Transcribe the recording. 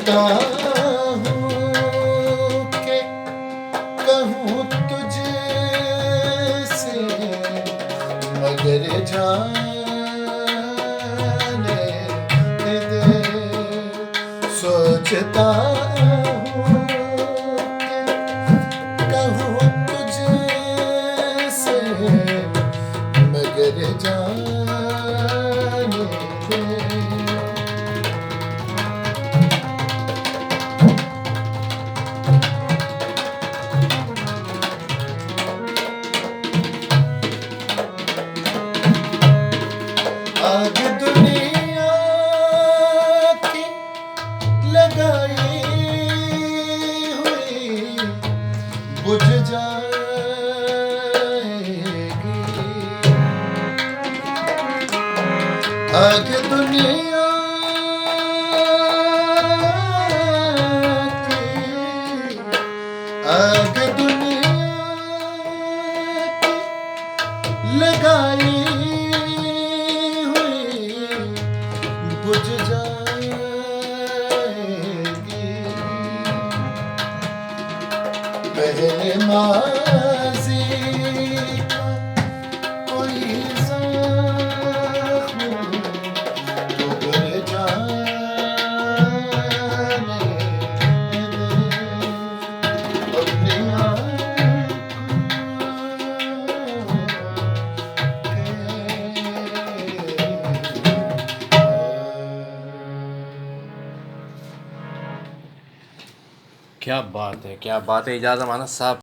सोचता हूँ कि कहूँ तुझसे मगर जाने दे। सोचता हूँ कि कहूँ तुझसे मगर जाने दे। आग दुनिया की लगाई हुई बुझ जाएगी। आग दुनिया की, आग दुनिया की लगाई बुझ जाएगी। पहले माज़ी का कोई ज़ख्म उभर जाने दे। अपनी क्या बात है, क्या बात है इजाज़ अमानत साहब।